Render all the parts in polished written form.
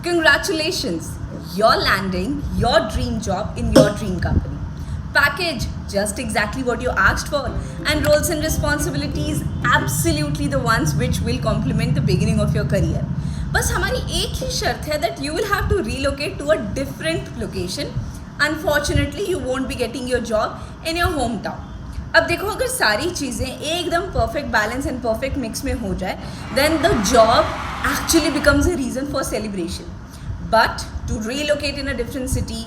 Congratulations! You're landing your dream job in your dream company. Package just exactly what you asked for, and roles and responsibilities absolutely the ones which will complement the beginning of your career. बस हमारी एक ही शर्त है that you will have to relocate to a different location. Unfortunately, you won't be getting your job in your hometown. अब देखो अगर सारी चीज़ें एकदम perfect balance and perfect mix में हो जाए then the job actually becomes a reason for celebration. But to relocate in a different city,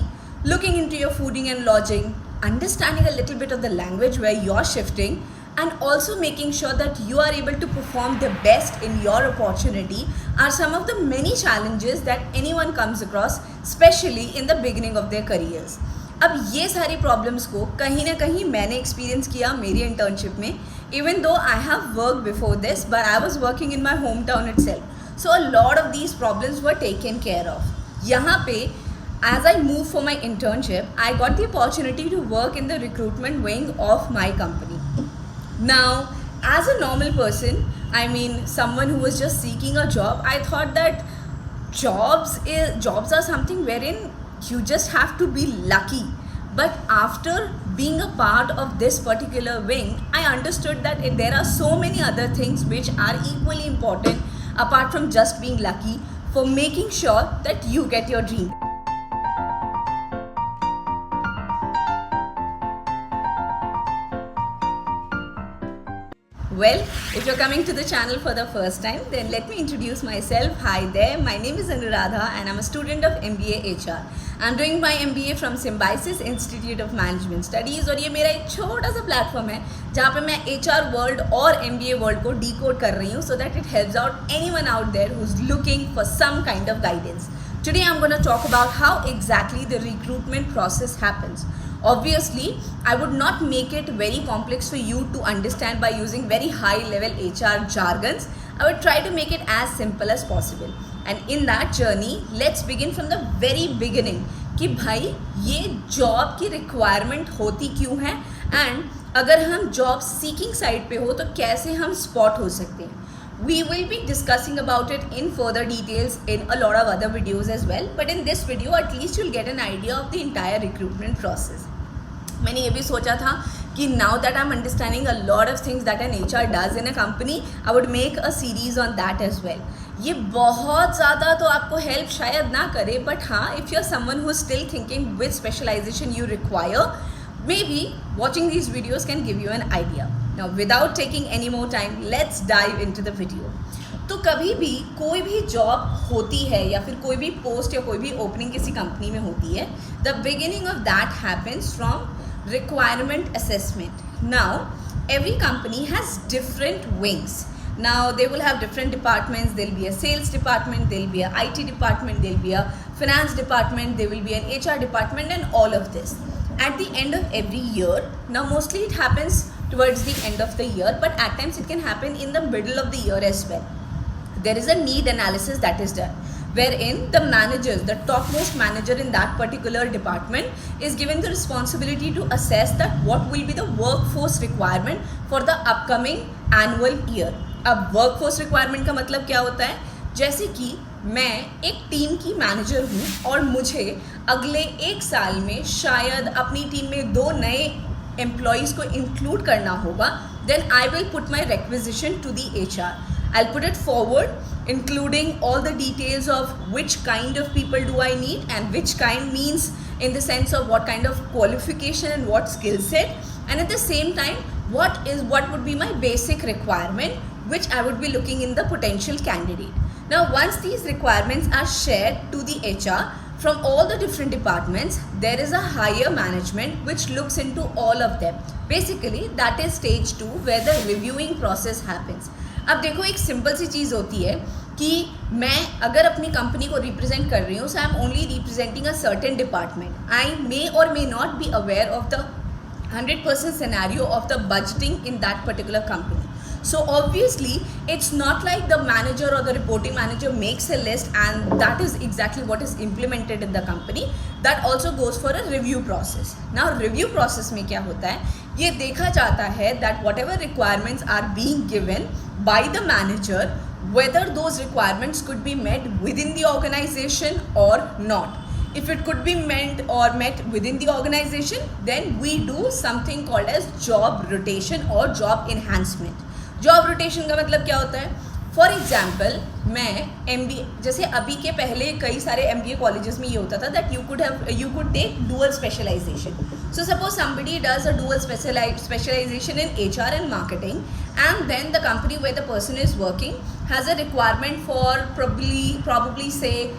looking into your fooding and lodging, understanding a little bit of the language where you're shifting, and also making sure that you are able to perform the best in your opportunity are some of the many challenges that anyone comes across, especially in the beginning of their careers. अब ये सारी problems को कहीं ना कहीं मैंने experience किया मेरी इंटर्नशिप में. Even though I have work before this but I was working in my home town itself. So a lot of these problems were taken care of. यहाँ पे as I moved for my internship, I got the opportunity to work in the recruitment wing of my company. Now, as a normal person, I mean someone who was just seeking a job, I thought that jobs are something wherein you just have to be lucky. But after being a part of this particular wing, I understood that there are so many other things which are equally important apart from just being lucky for making sure that you get your dream. Well, if you're coming to the channel for the first time, then let me introduce myself. Hi there, my name is Anuradha and I'm a student of MBA HR. I'm doing my MBA from Symbiosis Institute of Management Studies और ये मेरा एक छोटा सा platform है जहाँ पे मैं HR वर्ल्ड और MBA वर्ल्ड को डिकोड कर रही हूँ so that it helps out anyone out there who's looking for some kind of guidance. Today I'm going to talk about how exactly the recruitment process happens. Obviously, I would not make it very complex for you to understand by using very high level HR jargons. I would try to make it as simple as possible. And in that journey, let's begin from the very beginning कि भाई ये job की requirement होती क्यों है and अगर हम job seeking side पे हो तो कैसे हम स्पॉट हो सकते हैं. We will be discussing about it in further details in a lot of other videos as well. But in this video, at least you'll get an idea of the entire recruitment process. मैंने ये भी सोचा था कि now that I'm understanding a lot of things that an HR does in a company, I would make a series on that as well. ये बहुत ज़्यादा तो आपको हेल्प शायद ना करे, but हाँ, if you're someone who's still thinking which specialization you require, maybe watching these videos can give you an idea. Now, without taking any more time, let's dive into the video. तो कभी भी कोई भी job होती है या फिर कोई भी पोस्ट या कोई भी ओपनिंग किसी कंपनी में होती है, the beginning of that happens from requirement assessment. Now, every company has different wings. Now, they will have different departments. There will be a sales department, there will be a IT department, there will be a finance department, there will be an HR department and all of this. At the end of every year, now mostly it happens towards the end of the year, but at times it can happen in the middle of the year as well. There is a need analysis that is done, wherein the managers, the topmost manager in that particular department is given the responsibility to assess that what will be the workforce requirement for the upcoming annual year. अब workforce requirement का मतलब क्या होता है? जैसे कि मैं एक टीम की मैनेजर हूँ और मुझे अगले एक साल में शायद अपनी टीम में 2 नए एम्प्लॉयज़ को इंक्लूड करना होगा, then I will put my requisition to the HR. I'll put it forward, including all the details of which kind of people do I need and which kind means in the sense of what kind of qualification and what skill set, and at the same time what would be my basic requirement which I would be looking in the potential candidate. Now, once these requirements are shared to the HR from all the different departments, there is a higher management which looks into all of them. Basically, that is stage 2 where the reviewing process happens. अब देखो एक simple सी चीज़ होती है कि मैं अगर अपनी company को रिप्रेजेंट कर रही हूँ, so I am only representing a certain department. I may or may not be aware of the 100% scenario of the budgeting in that particular company. So obviously, it's not like the manager or the reporting manager makes a list and that is exactly what is implemented in the company. That also goes for a review process. Now, review process में क्या होता है? ये देखा जाता है that whatever requirements are being given by the manager whether those requirements could be met within the organization or not. If it could be met within the organization, then we do something called as job rotation or job enhancement. Job rotation का मतलब क्या होता है? For example मैं MBA, जैसे अभी के पहले कई सारे MBA कॉलेजेस में ये होता था that you could take dual specialization. So suppose somebody does a dual specialization in HR and marketing, and then the company where the person is working has a requirement for probably say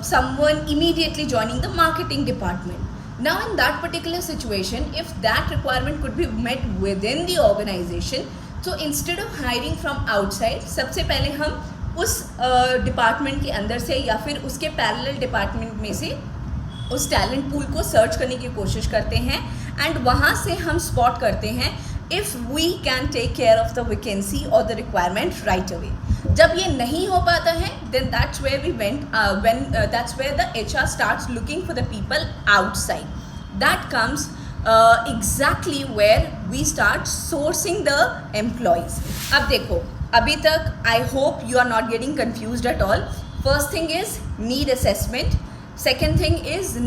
someone immediately joining the marketing department. Now in that particular situation, if that requirement could be met within the organization, so instead of hiring from outside, सबसे पहले हम उस department के अंदर से या फिर उसके पैरेलल डिपार्टमेंट में से उस टैलेंट पूल को सर्च करने की कोशिश करते हैं, एंड वहाँ से हम स्पॉट करते हैं if we can take care of the vacancy और द रिक्वायरमेंट राइट अवे. जब ये नहीं हो पाता है, then that's where we went that's where the HR starts looking for the people outside. That comes exactly where we start sourcing the employees. अब देखो, अभी तक I hope you are not getting confused at all. First thing is need assessment. Second thing is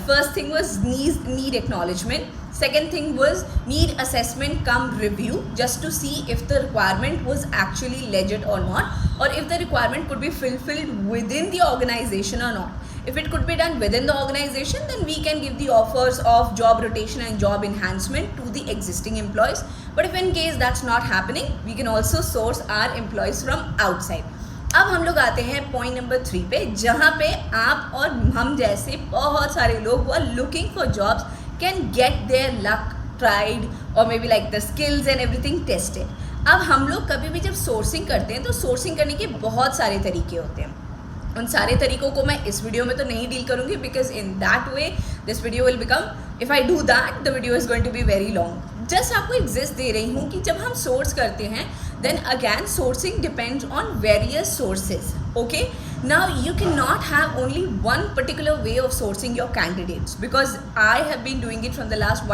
first thing was need acknowledgement. Second thing was need assessment cum review, just to see if the requirement was actually legit or not, or if the requirement could be fulfilled within the organization or not. If it could be done within the organization, then we can give the offers of job rotation and job enhancement to the existing employees. But if in case that's not happening, we can also source our employees from outside. अब हम लोग आते हैं point number 3 पे, जहाँ पे आप और हम जैसे बहुत सारे लोग who are looking for jobs can get their luck tried or maybe like the skills and everything tested. अब हम लोग कभी भी जब सोर्सिंग करते हैं तो सोर्सिंग करने के बहुत सारे तरीके होते हैं. उन सारे तरीकों को मैं इस वीडियो में तो नहीं डील करूँगी, because in that way this video will become, if I do that the video is going to be very long. Just आपको एग्जिस्ट दे रही हूँ कि जब हम सोर्स करते हैं, then again sourcing depends on various sources. Okay, now you cannot have only one particular way of sourcing your candidates, because I have been doing it from the last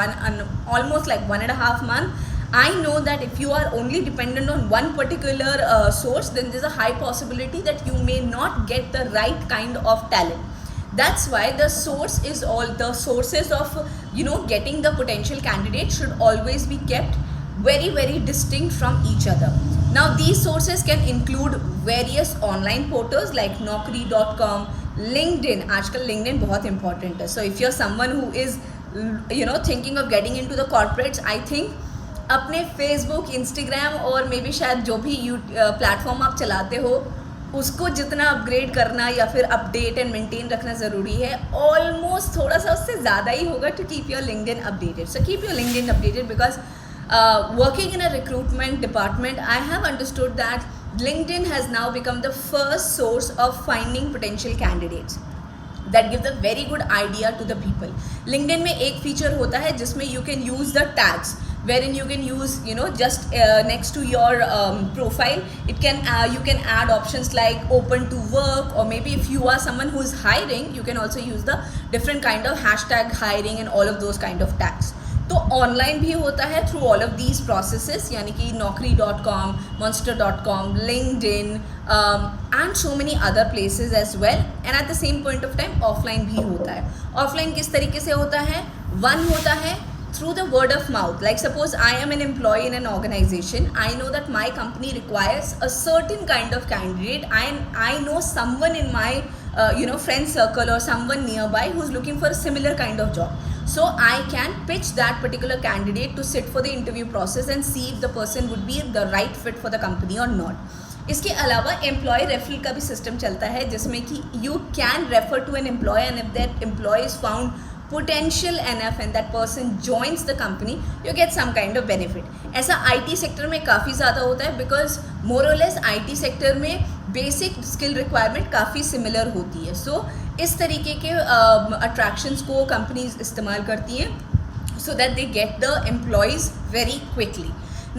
almost like 1.5 months. I know that if you are only dependent on one particular source, then there's a high possibility that you may not get the right kind of talent. That's why the sources of getting the potential candidate should always be kept very very distinct from each other. Now these sources can include various online portals like Naukri.com, LinkedIn. आजकल LinkedIn बहुत important है. So if you're someone who is thinking of getting into the corporates, I think अपने Facebook, Instagram और may be शायद जो भी platform आप चलाते हो उसको जितना अपग्रेड करना या फिर अपडेट एंड मेंटेन रखना ज़रूरी है, ऑलमोस्ट थोड़ा सा उससे ज़्यादा ही होगा to keep your LinkedIn updated. So keep your LinkedIn updated, because working in a recruitment department, I have understood that LinkedIn has now become the first source of finding potential candidates that give the very good idea to the people. LinkedIn में एक feature होता है जिसमें you can use the tags, wherein you can use just next to your profile, you can add options like open to work, or maybe if you are someone who is hiring, you can also use the different kind of hashtag hiring and all of those kind of tags. तो online भी होता है through all of these processes, यानी कि Naukri.com, Monster.com, LinkedIn and so many other places as well. And at the same point of time offline भी होता है. Offline किस तरीके से होता है? वन होता है through the word of mouth. Like suppose I am an employee in an organization, I know that my company requires a certain kind of candidate, and I know someone in my friend circle or someone nearby who's looking for a similar kind of job. So I can pitch that particular candidate to sit for the interview process and see if the person would be the right fit for the company or not. इसके अलावा employ referral का भी system चलता है, जिसमें कि you can refer to an employee, and if that employee is found potential enough and that person joins the company, you get some kind of benefit. ऐसा IT sector में काफ़ी ज़्यादा होता है, बिकॉज मोर और लेस IT सेक्टर में basic skill requirement काफ़ी similar होती है. सो इस तरीके के अट्रैक्शंस को कंपनीज इस्तेमाल करती हैं so that they get the employees very quickly.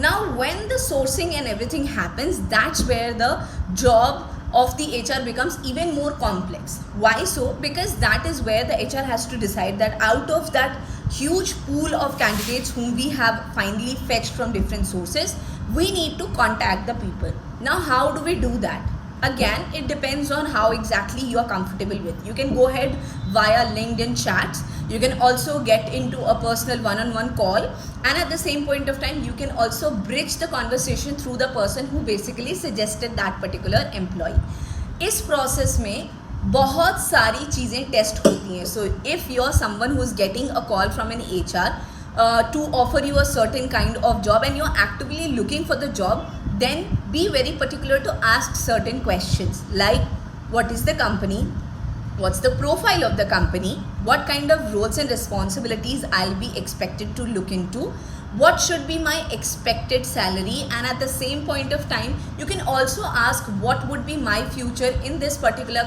Now when the sourcing and everything happens, that's where the job of the HR becomes even more complex. Why so? Because that is where the HR has to decide that out of that huge pool of candidates whom we have finally fetched from different sources, we need to contact the people. Now, how do we do that? Again, it depends on how exactly you are comfortable with. You can go ahead via LinkedIn chats. You can also get into a personal one-on-one call, and at the same point of time, you can also bridge the conversation through the person who basically suggested that particular employee. इस process में बहुत सारी चीज़ें test होती हैं. So if you're someone who's getting a call from an HR to offer you a certain kind of job and you're actively looking for the job, then be very particular to ask certain questions like what is the company, what's the profile of the company, what kind of roles and responsibilities I'll be expected to look into, what should be my expected salary, and at the same point of time you can also ask what would be my future in this particular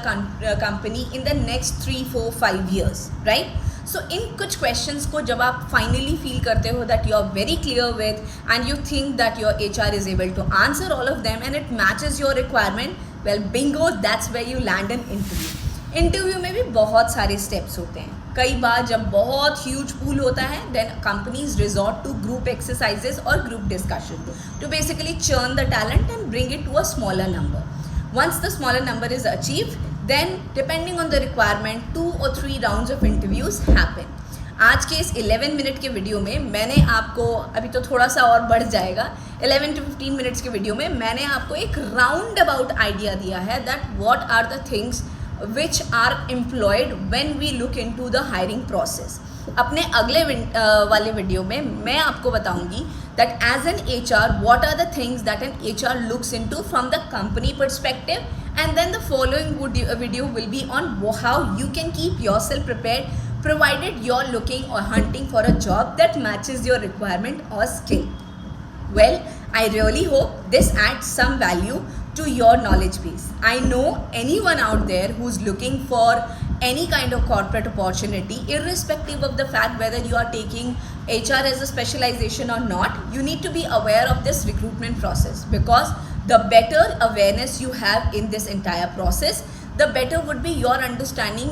company in the next 3, 4, 5 years, right? So in कुछ questions को जब आप finally feel करते हो that you are very clear with and you think that your HR is able to answer all of them and it matches your requirement, well bingo, that's where you land an interview. Interview में भी बहुत सारे steps होते हैं. कई बार जब बहुत huge pool होता है then companies resort to group exercises और group discussion to basically churn the talent and bring it to a smaller number. Once the smaller number is achieve, then depending on the requirement 2 or 3 rounds of interviews happen. आज के इस 11 minute के video में मैंने आपको, अभी तो थोड़ा सा और बढ़ जाएगा, 11 to 15 मिनट्स के वीडियो में मैंने आपको एक राउंड अबाउट आइडिया दिया है that what are the things which are employed when we look into the hiring process. अपने अगले वाले वीडियो में मैं आपको बताऊंगी that as an HR what are the things that an HR looks into from the company perspective, and then the following video will be on how you can keep yourself prepared provided you're looking or hunting for a job that matches your requirement or skill. Well, I really hope this adds some value to your knowledge base. I know anyone out there who's looking for any kind of corporate opportunity, irrespective of the fact whether you are taking HR as a specialization or not, you need to be aware of this recruitment process, because the better awareness you have in this entire process, the better would be your understanding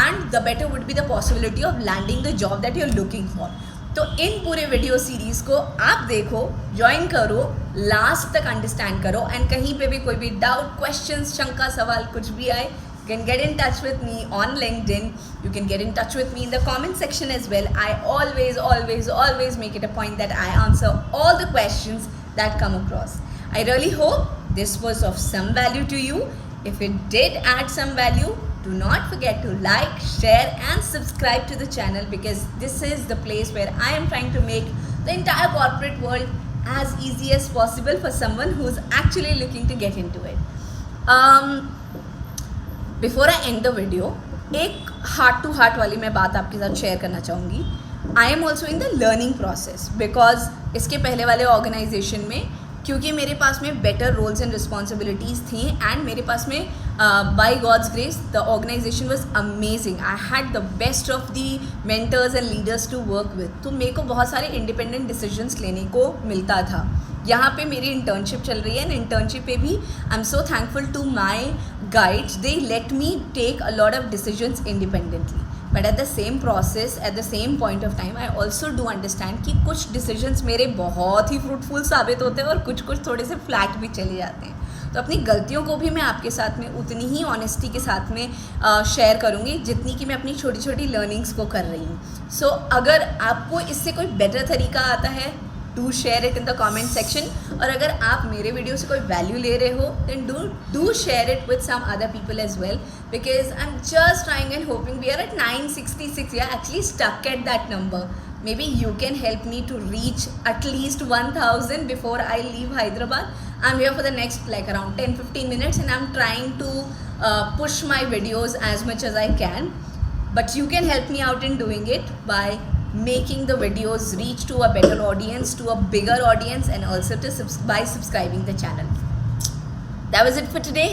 and the better would be the possibility of landing the job that you're looking for. तो इन पूरे video series को आप देखो, join करो, last तक understand करो, and कहीं पे भी कोई भी डाउट, क्वेश्चंस, शंका, सवाल कुछ भी आए, you can get in touch with me on LinkedIn. You can get in touch with me in the comment section as well. I always make it a point that I answer all the questions that come across. I really hope this was of some value to you. If it did add some value, do not forget to like, share and subscribe to the channel, because this is the place where I am trying to make the entire corporate world as easy as possible for someone who's actually looking to get into it. Before I end the video, एक heart to heart वाली मैं बात आपके साथ share करना चाहूँगी. I am also in the learning process, because इसके पहले वाले ऑर्गेनाइजेशन में क्योंकि मेरे पास में बेटर रोल्स एंड रिस्पॉन्सिबिलिटीज़ थी एंड मेरे पास में by God's grace the organisation was amazing. I had the best of the mentors and leaders to work with. तो मेरे को बहुत सारे इंडिपेंडेंट डिसीजंस लेने को मिलता था. यहाँ पे मेरी इंटर्नशिप चल रही है एंड इंटर्नशिप पे भी I am so thankful to my guides. They let me take a lot of decisions independently, but at the same process, at the same point of time I also do understand कि कुछ decisions मेरे बहुत ही fruitful साबित होते हैं और कुछ थोड़े से फ्लैट भी चले जाते हैं. तो अपनी गलतियों को भी मैं आपके साथ में उतनी ही ऑनेस्टी के साथ में शेयर करूँगी जितनी कि मैं अपनी छोटी छोटी लर्निंग्स को कर रही हूँ. सो अगर आपको इससे कोई बेटर तरीका आता है, do share it in the comment section. और अगर आप मेरे वीडियो से कोई वैल्यू ले रहे हो then do share it with some other people as well, because I am just trying and hoping. We are at 966. We are actually stuck at that number. Maybe you can help me to reach at least 1000 before I leave Hyderabad. I'm here for the next like around 10-15 minutes and I'm trying to push my videos as much as I can. But you can help me out in doing it by making the videos reach to a better audience, to a bigger audience, and also by subscribing the channel. That was it for today.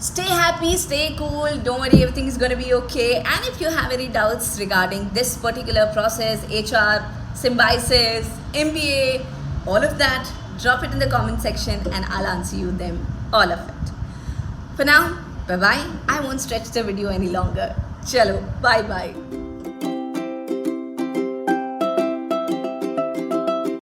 Stay happy, stay cool, don't worry, everything is going to be okay. And if you have any doubts regarding this particular process, HR, Symbiosis, MBA, all of that, drop it in the comment section and I'll answer you them, all of it. For now, bye bye. I won't stretch the video any longer. Chalo, bye bye.